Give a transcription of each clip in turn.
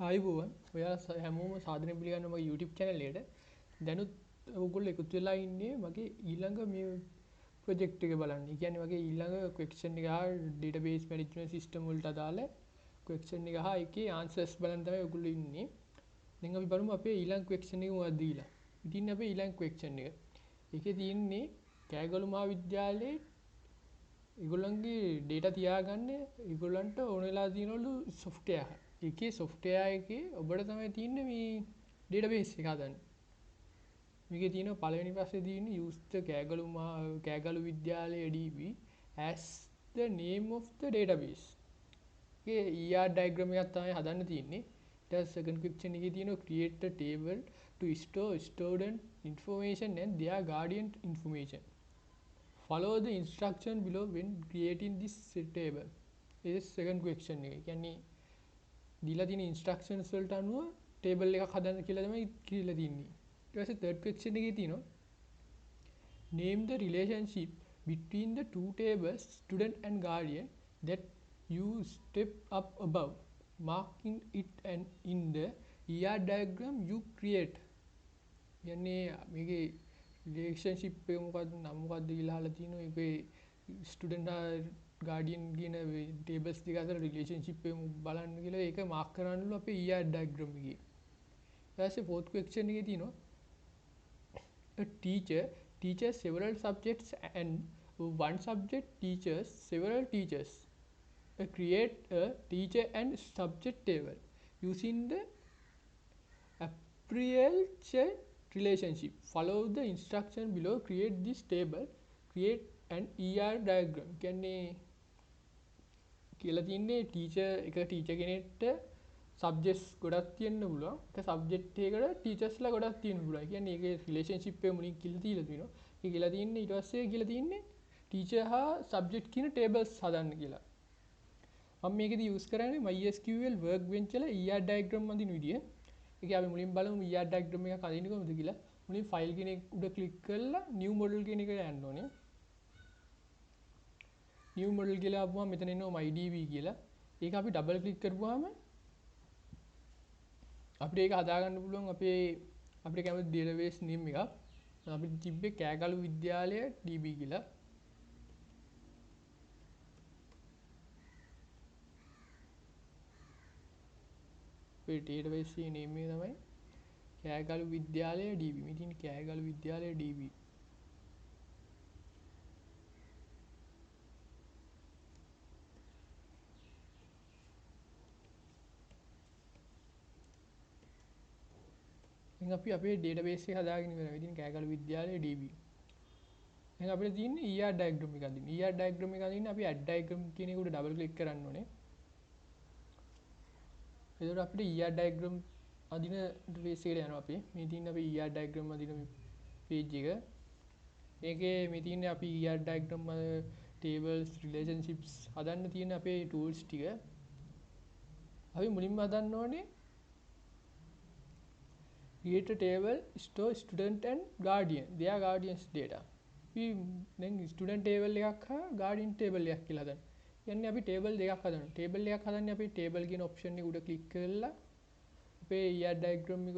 ආයිබෝවන් ඔයා හැමෝම සාධනය පිළිගන්න මගේ YouTube channel එකට. දැනුත් ඔයගොල්ලෝ එකතු වෙලා ඉන්නේ මගේ ඊළඟ මේ project එක බලන්න. ඒ කියන්නේ මගේ ඊළඟ question එක database management system වලට අදාළ question එක ඒකේ answers බලන්න තමයි ඔයගොල්ලෝ ඉන්නේ. දැන් අපි බලමු අපේ ඊළඟ question එක මොකක්ද දීලා. ඉතින් අපේ ඊළඟ question එක. ඒකේ තියෙන්නේ කෑගල්ලු මහාවිද්‍යාලයේ ඒගොල්ලන්ගේ data තියාගන්න ඒගොල්ලන්ට ඕන වෙලා තියෙනවලු software. ඒකේ software එකේ ඔබට තමයි තියෙන්නේ මේ database එක හදන්න. මේකේ තියෙන පළවෙනි ප්‍රශ්නේ තියෙන්නේ use the කෑගල්ලු විද්‍යාලයේ DB as the name of the database. ඒකේ ER diagram එකක් තමයි හදන්න තියෙන්නේ. ඊට second question එකේ තියෙනවා create a table to store student information and their guardian information. Follow the instruction below when creating this table. This is second question එක. කියන්නේ දීලා තියෙන instructions වලට අනුව table එකක් හදන්න කියලා තමයි කියලා තින්නේ. ඊට පස්සේ third question එකේ තියෙනවා name the relationship between the two tables student and guardian that you step up above, marking it and in the ER diagram you create. කියන්නේ මේකේ relationship එක මොකක්ද නම් මොකක්ද කියලා අහලා තිනවා. ඒකේ student guardian කියන tables දෙක අතර relationship එක බලන්න කියලා ඒක mark කරන්නලු අපේ ER diagram එකේ. ඊට පස්සේ fourth question එකේ තියෙනවා a teacher teaches several subjects and one subject teaches several teachers. Create a teacher and subject table using the appropriate relationship. Follow the instruction below. Create this table. Create an ER diagram. කියන්නේ කියලා තින්නේ teacher කෙනෙක්ට subjects ගොඩක් තියෙන්න පුළුවන්. එක subject එකකට ටීචර්ස්ලා ගොඩක් තියෙන්න පුළුවන්. කියන්නේ ඒකේ රිලේෂන්ෂිප් එක මුලින් කියලා තියලා තියෙනවා. ඒක කියලා තින්නේ ඊට පස්සේ කියලා තින්නේ ටීචර් හා සබ්ජෙක්ට් කියන ටේබල්ස් හදන්න කියලා. මම මේකදී යූස් කරන්නේ MySQL workbench වල ER diagram අඳින විදිය. ඒක අපි මුලින් බලමු ER diagram එක අඳින්නේ කොහොමද කියලා. මුලින් ෆයිල් කියන එක උඩ ක්ලික් කරලා new model කියන එකට යන්න ඕනේ. new model කියලා ආවම මෙතන එනවා MyDB කියලා. ඒක අපි ඩබල් ක්ලික් කරපුවාම අපිට ඒක හදාගන්න පුළුවන් අපිට කැමති database name එකක්. අපිට තිබ්බේ කෑගල්ලු විද්‍යාලය DB කියලා. අපේ database එකේ name එක තමයි කෑගල්ලු විද්‍යාලය DB. මේ තියෙන කෑගල්ලු විද්‍යාලය DB. දැන් අපි අපේ database එක හදාගෙන ඉවරයි. ඉතින් කෑගල්ලු විද්‍යාලය DB. දැන් අපිට තියෙන්නේ ER diagram එක අඳින්න. ER diagram එක අඳින්න අපි add diagram කියන එක උඩ double click කරන්න ඕනේ. එතකොට අපිට ER diagram අඳින interface එකට යනවා අපි. මේ තියෙන්නේ අපි ER diagram අඳින page එක. මේකේ මේ තියෙන්නේ අපි ER diagram tables relationships හදන්න තියෙන අපේ tools ටික. අපි මුලින්ම හදන්න ඕනේ create a table store student and guardian their guardians data. අපි දැන් student table එකක් හා guardian table එකක් කියලා හදන්න. කියන්නේ අපි table දෙකක් හදනවා. table එකක් හදන්නේ අපි table කියන option එක උඩ click කරලා අපේ ER diagram එක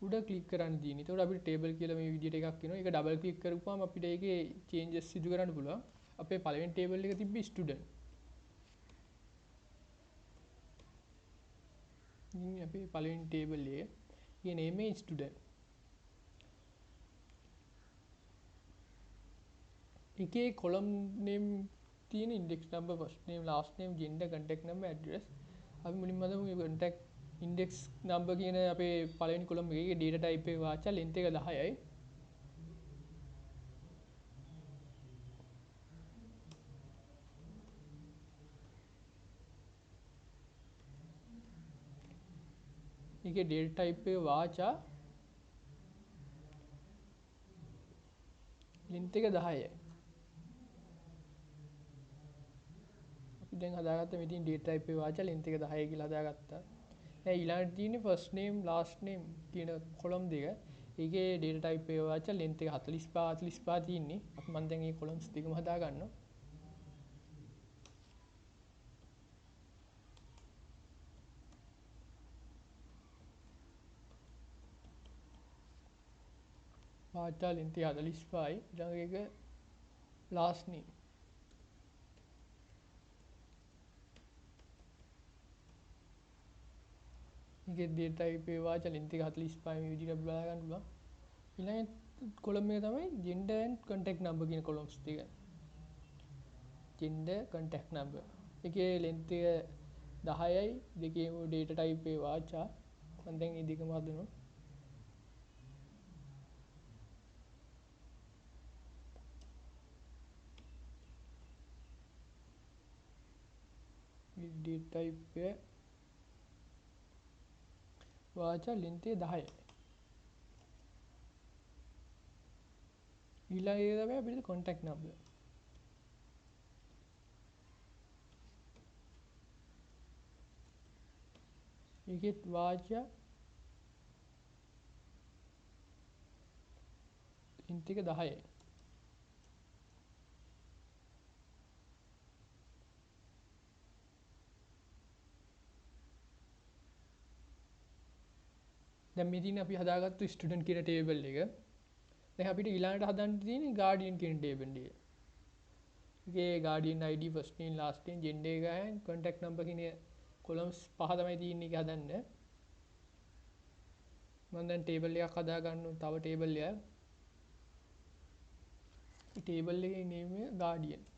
උඩ click කරන්න තියෙන්නේ. එතකොට අපිට table කියලා මේ විදිහට එකක් එනවා. ඒක double click කරපුවාම අපිට ඒකේ changes සිදු කරන්න පුළුවන්. අපේ පළවෙනි table එක තිබ්බේ student. ඉතින් අපේ පළවෙනි table එක ये name is student. එකේ column name තියෙන index number first name last name gender contact number address. අපි මුලින්ම හදමු මේ contact index number කියන අපේ පළවෙනි column එකේ data type එක වාචා length එක 10යි. ඒකේ data type එක වාචා length එක 10යි. දැන් හදාගත්ත මෙතන data type එකේ වාචා length එක 10 කියලා හදාගත්තා. දැන් ඊළඟට තියෙන්නේ first name last name කියන column දෙක. ඒකේ data type එකේ වාචා length එක 45 තියෙන්නේ. අපි මම දැන් මේ columns දෙකම හදා ගන්නවා. වාචා length 45යි ඊළඟ එක last name මේකේ data type එක වාචා length එක 45 මේ විදිහට අපි බලා ගන්න පුළුවන් ඊළඟ column එක තමයි gender and contact number කියන columns ටික gender contact number එකේ length එක 10යි දෙකේම data type එක වාචා මම දැන් මේ දෙකම හදනවා data type එක වාචා length එක 10යි ඊළඟ එක තමයි අපිට contact number ඒකෙත් වාචා length එක 10යි දැන් මෙතන අපි හදාගත්තු ස්ටුඩන්ට් කියන ටේබල් එක දැන් අපිට ඊළඟට හදන්න තියෙන්නේ ගාඩියන් කියන ටේබල් එක. ඒකේ guardian ID first name last name gender එක and contact number කියන columns පහ තමයි තියෙන්නේ ඒක හදන්න. මම දැන් ටේබල් එකක් හදා ගන්නවා තව ටේබල් එකක්. මේ ටේබල් එකේ name එක ගාඩියන්.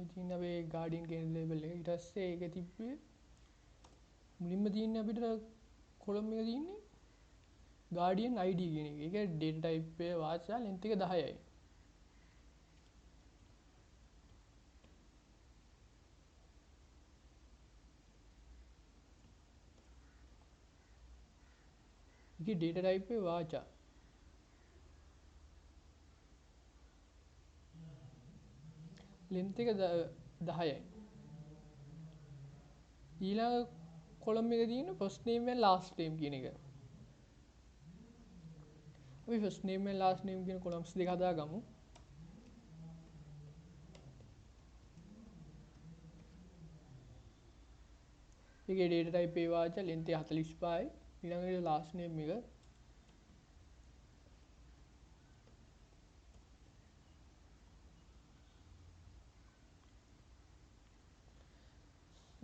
ඉතින් අපි ගාඩියන් කියන ලේබල් එක ඊට පස්සේ ඒක තිබ්බේ මුලින්ම තියෙන්නේ අපිට කොලම් එක තියෙන්නේ ගාඩියන් ID කියන එක. ඒක data type එක වාචා length එක 10යි. ඒකේ data type එක වාචා length එක 10යි. ඊළඟ කොලම් එකේ තියෙන first name and last name කියන එක. අපි first name and last name කියන columns දෙක හදාගමු. ඒකේ data type එක වාචා length එක 45යි. ඊළඟට last name එක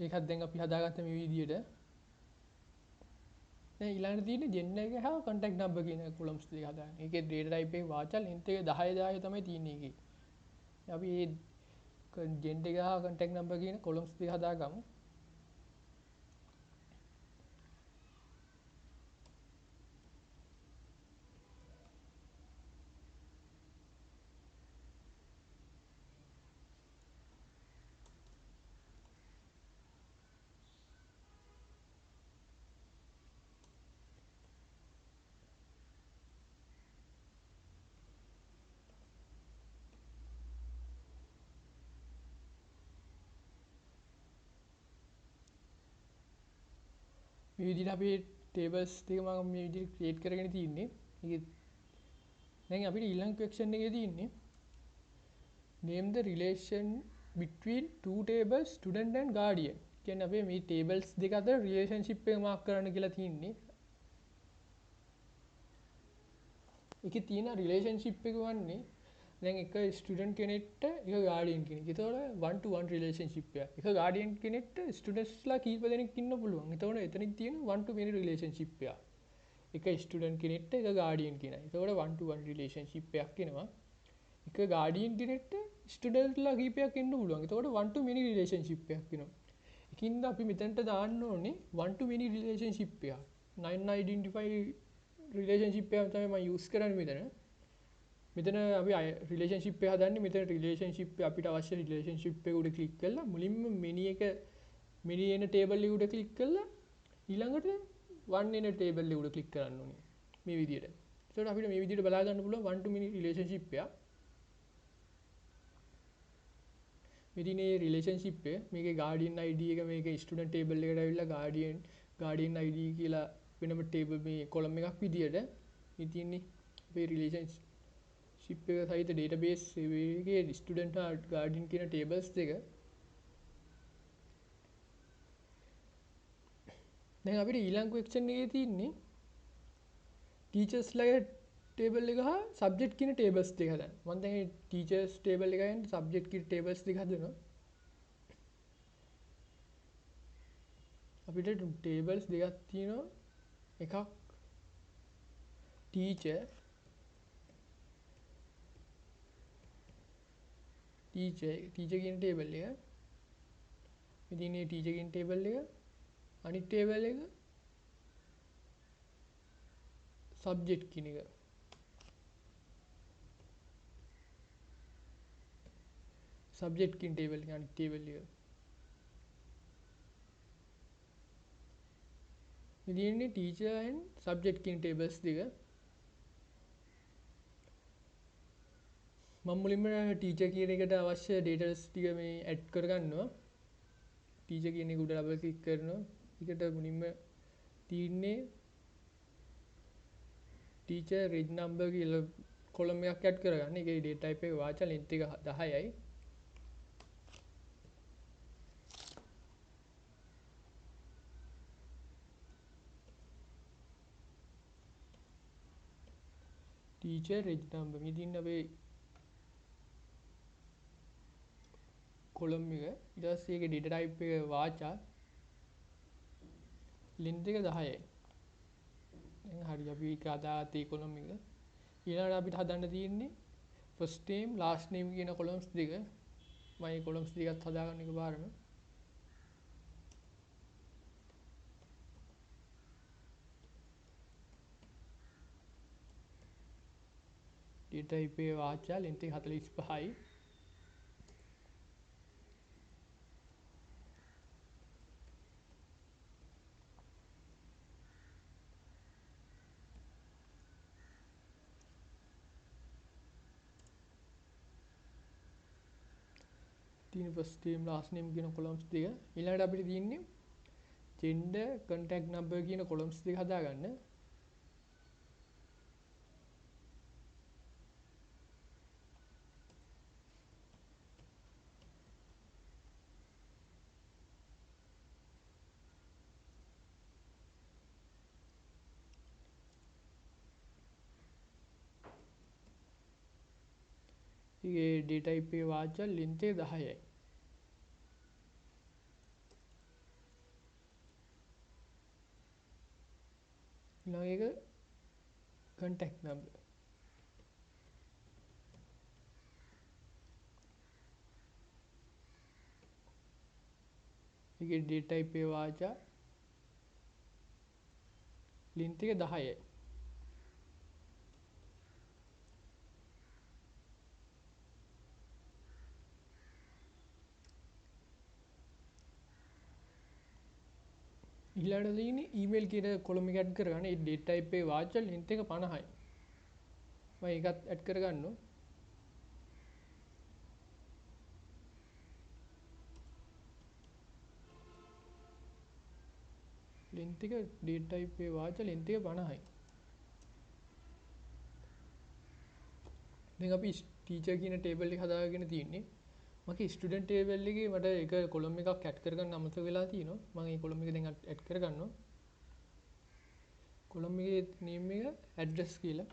ඒකත් දැන් අපි හදාගත්ත මේ විදිහට. දැන් ඊළඟට තියෙන්නේ gender එක හා contact number කියන columns දෙක හදාගන්න. ඒකේ data type එක වාචා length එක 10 තමයි තියෙන්නේ ඒකේ. අපි මේ gender එක හා contact number කියන columns දෙක හදාගමු. මේ විදිහට අපි tables ටික මම මේ විදිහට create කරගෙන තියෙන්නේ. ඒක දැන් අපිට ඊළඟ question එකේ තියෙන්නේ name the relation between two tables student and guardian. කියන්නේ අපි මේ tables දෙක අතර relationship එක mark කරන්න කියලා තියෙන්නේ. ඒකේ තියෙන relationship එක වන්නේ දැන් එක ස්ටුඩන්ට් කෙනෙක්ට එක ගාඩියන් කෙනෙක්. ඒතකොට 1 to 1 relationship එක. එක ගාඩියන් කෙනෙක්ට ස්ටුඩන්ට්ස්ලා කීප දෙනෙක් ඉන්න පුළුවන්. ඒතකොට එතනින් තියෙන 1 to many relationship එක. එක ස්ටුඩන්ට් කෙනෙක්ට එක ගාඩියන් කෙනයි. ඒතකොට 1 to 1 relationship එකක් එනවා. එක ගාඩියන් කෙනෙක්ට ස්ටුඩන්ට්ලා කීපයක් ඉන්න පුළුවන්. ඒතකොට 1 to many relationship එකක් එනවා. ඒකින්ද අපි මෙතනට දාන්න ඕනේ 1 to many relationship එකක්. 9 identify relationship එකක් තමයි මම use කරන්නේ මෙතන. මෙතන අපි රිලේෂන්ෂිප් එක හදන්නේ මෙතන රිලේෂන්ෂිප් අපිට අවශ්‍ය රිලේෂන්ෂිප් එක උඩ ක්ලික් කරලා මුලින්ම මිනි එන ටේබල් එක උඩ ක්ලික් කරලා ඊළඟට වන් එන ටේබල් එක උඩ ක්ලික් කරන්න ඕනේ මේ විදිහට. ඒකට අපිට මේ විදිහට බලා ගන්න පුළුවන් වන් ටු මිනි රිලේෂන්ෂිප් එක. මෙතන මේ රිලේෂන්ෂිප් එක මේකේ ගාඩියන් ID එක මේකේ ස්ටුඩන්ට් ටේබල් එකට ඇවිල්ලා ගාඩියන් ID කියලා වෙනම ටේබල් මේ කොලම් එකක් විදිහට මේ තියෙන්නේ අපේ රිලේෂන්ෂිප් ශිප් එක සහිත ඩේටාබේස් එකේ ස්ටුඩන්ට් හා ගාඩියන් කියන ටේබල්ස් දෙක. දැන් අපිට ඊළඟ ක්වෙස්චන් එකේ තියෙන්නේ ටීචර්ස්ලාගේ ටේබල් එක හා සබ්ජෙක්ට් කියන ටේබල්ස් දෙක හදන්න. මම දැන් මේ ටීචර්ස් ටේබල් එකෙන් සබ්ජෙක්ට් කියන ටේබල්ස් දෙක හදනවා. අපිට ටේබල්ස් දෙකක් තියෙනවා. එකක් ටීචර් කියන ටේබල් එක. ඉතින් මේ ටීචර් කියන ටේබල් එක අනිත් ටේබල් එක සබ්ජෙක්ට් කියන එක. සබ්ජෙක්ට් කියන ටේබල් එක අනිත් ටේබල් එක. ඉතින් ටීචර් and සබ්ජෙක්ට් කියන ටේබල්ස් දෙක. මම මුලින්ම ටීචර් කියන එකට අවශ්‍ය ඩේටාස් ටික මේ ඇඩ් කරගන්නවා. ටීචර් කියන එක උඩ ඩබල් ක්ලික් කරනවා. ඒකට මුලින්ම තියෙන්නේ ටීචර් රෙජ් නම්බර් කියලා කොලම් එකක් ඇඩ් කරගන්න. ඒකේ ඩේටා ටයිප් එක වාචා ලෙන්ත් එක 10යි. ටීචර් රෙජ් නම්බර් මේ තියෙන අපේ කොලම් එක. ඊට පස්සේ ඒකේ ඩේටා ටයිප් එක වාචා ලෙන්ත් එක 10යි. දැන් හරි අපි ඒක අදාත් ඒ කොලම් එක. ඊළඟට අපිට හදන්න තියෙන්නේ first name last name කියන කොලම්ස් දෙක. මම මේ කොලම්ස් දෙකත් හදාගන්න එකපාරම. ඩේටා ටයිප් එක වාචා ලෙන්ත් එක 45යි. තියෙන first name last name කියන කොලම්ස් දෙක. ඊළඟට අපිට තියෙන්නේ gender contact number කියන කොලම්ස් දෙක හදාගන්න. ඒකේ ඩේටා ටයිප් එක වාචා ලෙන්ත් එක 10යි. ඊළඟ එක contact number. ඒකේ ඩේටා ටයිප් එක වාචා ලෙන්ත් එක 10යි. ඊළඟට තියෙන්නේ email කියන කොලම් එක ඇඩ් කරගන්න. ඒ ඩේටා ටයිප් එක වාචා ලෙන්ත් එක 50යි. මම ඒකත් ඇඩ් කරගන්නවා. ලෙන්ත් එක ඩේටා ටයිප් එක වාචා ලෙන්ත් එක 50යි. දැන් අපි ටීචර් කියන ටේබල් එක හදාගෙන තියෙන්නේ. මගේ ස්ටුඩන්ට් ටේබල් එකේ මට එක කොලම් එකක් ඇඩ් කරගන්න අමතක වෙලා තියෙනවා. මම මේ කොලම් එක දැන් ඇඩ් කරගන්නවා. කොලම් එකේ නේම් එක ඇඩ්‍රස් කියලා.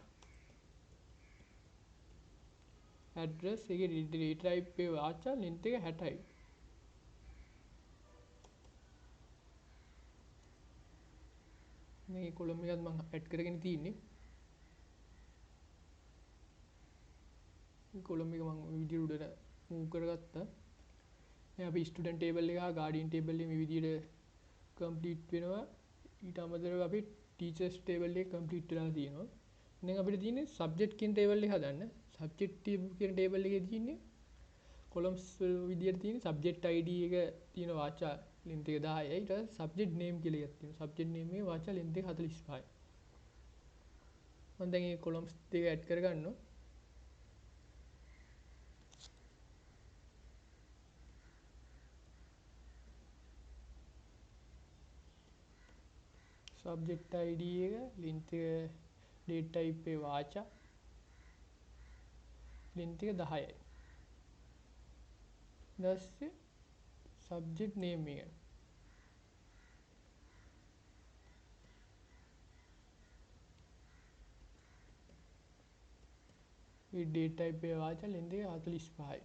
ඇඩ්‍රස් එකේ ඩේටා ටයිප් එක වාචා ලෙන්ත් එක 60යි. මේ කොලම් එකත් මම ඇඩ් කරගෙන තියෙන්නේ. මේ කොලම් එක මම විදියට උඩට මූව් කරගත්තා. දැන් අපි ස්ටුඩන්ට් ටේබල් එක හා ගාඩියන් ටේබල් එක මේ විදියට කම්ප්ලීට් වෙනවා. ඊට අමතරව අපි ටීචර්ස් ටේබල් එක කම්ප්ලීට් වෙලා තියෙනවා. දැන් අපිට තියෙන්නේ සබ්ජෙක්ට් කියන ටේබල් එක හදන්න. සබ්ජෙක්ට් කියන ටේබල් එකේ තියෙන්නේ කොලම්ස් විදියට තියෙන සබ්ජෙක්ට් ID එක තියෙන වාචා ලෙන්ත් එක 10යි. ඊට පස්සේ සබ්ජෙක්ට් නේම් කියලා එකක් තියෙනවා. සබ්ජෙක්ට් නේම් එකේ වාචා ලෙන්ත් එක 45යි. මම දැන් මේ කොලම්ස් දෙක ඇඩ් කරගන්නවා. subject id එක length එක date type එක වාචා length එක 10යි. ඊට subject name එක මේ date type එක වාචා length එක 45යි.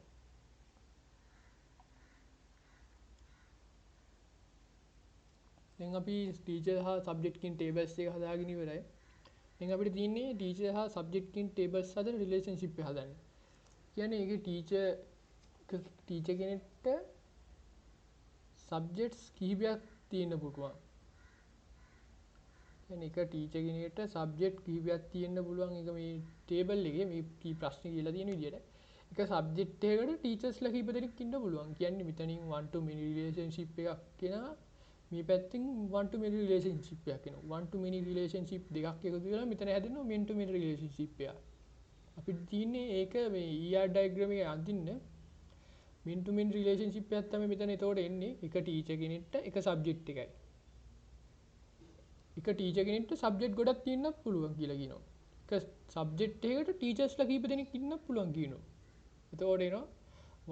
දැන් අපි teacher හා subject කින් tables එක හදාගෙන ඉවරයි. දැන් අපිට තියෙන්නේ teacher හා subject කින් tables හදන relationship එක හදන්න. කියන්නේ ඒකේ teacher කෙනෙක්ට subjects කිහිපයක් තියෙන්න පුළුවන්. කියන්නේ එක teacher කෙනෙක්ට subject කිහිපයක් තියෙන්න පුළුවන්. ඒක මේ table එකේ මේ ප්‍රශ්නේ කියලා තියෙන විදිහට. එක subject එකකට teachers ලා කිහිප දෙනෙක් ඉන්න පුළුවන්. කියන්නේ මෙතනින් one to many relationship එකක් කෙනා මේ පැත්තෙන් one to many relationship එකක් එනවා. one to many relationship දෙකක් එකතු වෙලා මෙතන හැදෙනවා man to many relationship එකක්. අපිට තියෙන්නේ ඒක මේ ER diagram එකේ අඳින්න man to many relationship එකක් තමයි මෙතන එතකොට එන්නේ. එක teacher කෙනෙක්ට එක subject එකයි. එක teacher කෙනෙක්ට subject ගොඩක් තියෙන්නත් පුළුවන් කියලා කියනවා. එක subject එකකට teachers ලා කීප දෙනෙක් ඉන්නත් පුළුවන් කියනවා. එතකොට එනවා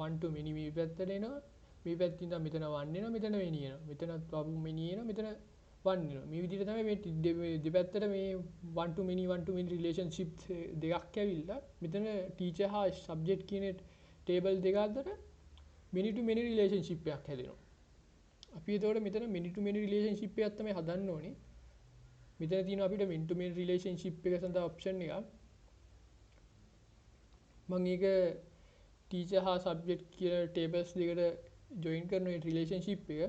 one to many මේ පැත්තට එනවා. මේ පැත්තෙන් ඉඳන් මෙතන 1 එනවා මෙතන many එනවා. මෙතනත් වපු many එනවා මෙතන 1 එනවා. මේ විදිහට තමයි මේ දෙපැත්තට මේ one to many relationship දෙකක් ඇවිල්ලා මෙතන teacher හා subject කියන table දෙක අතර many to many relationship එකක් හැදෙනවා. අපි එතකොට මෙතන many to many relationship එකක් තමයි හදන්න ඕනේ. මෙතන තියෙනවා අපිට man to man relationship එක සඳහා option එකක්. මම ඒක teacher හා subject කියන tables දෙකට join කරන relationship එක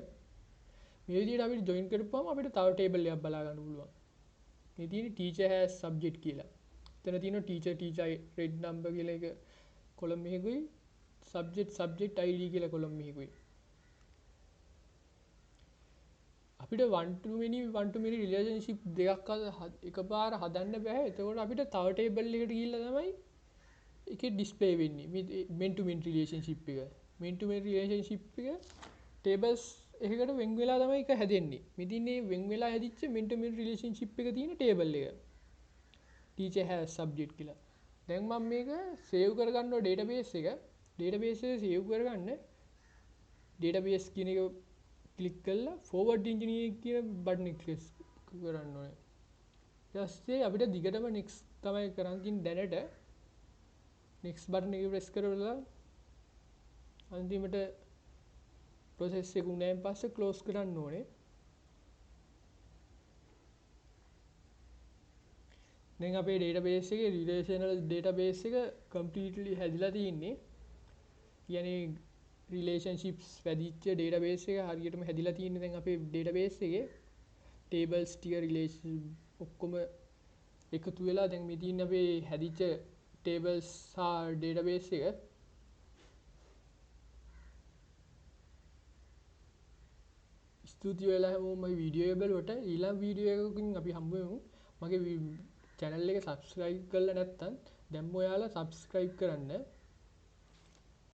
මේ විදිහට අපිට join කරපුවම අපිට තව table එකක් බලා ගන්න පුළුවන්. මේ තියෙන්නේ teacher has subject කියලා. එතන තියෙනවා teacher red number කියලා එක column එකකුයි subject id කියලා column එකකුයි. අපිට one to many relationship දෙකක් එකපාර හදන්න බෑ. එතකොට අපිට තව table එකකට ගිහිල්ලා තමයි ඒකේ display වෙන්නේ. මේ man to man relationship එක. man to man relationship එක tables එකකට වෙන් වෙලා තමයි ඒක හැදෙන්නේ. මෙතින්නේ වෙන් වෙලා හැදිච්ච man to man relationship එක තියෙන table එක. teacher has subject කියලා. දැන් මම මේක save කරගන්නවා database එක. database එක save කරගන්න database කියන එක click කරලා forward engineering කියන button එක click කරන්න ඕනේ. ඊට පස්සේ අපිට දිගටම next තමයි කරන් තියෙන දැනට next button එක press කරලා අන්තිමට process එක උනායින් පස්සේ close කරන්න ඕනේ. දැන් අපේ database එකේ relational database එක completely හැදිලා තියෙන්නේ. කියන්නේ relationships වැඩිච්ච database එක හරියටම හැදිලා තියෙන්නේ දැන් අපේ database එකේ tables ටික relation ඔක්කොම එකතු වෙලා දැන් මේ තියෙන අපේ හැදිච්ච tables සහ database එක ස්තුතියි වෙලා හැමෝම මේ වීඩියෝ එක බලුවට ඊළඟ වීඩියෝ එකකින් අපි හම්බ වෙමු. මගේ channel එක subscribe කරලා නැත්නම් දැන් ඔයාලා subscribe කරන්න.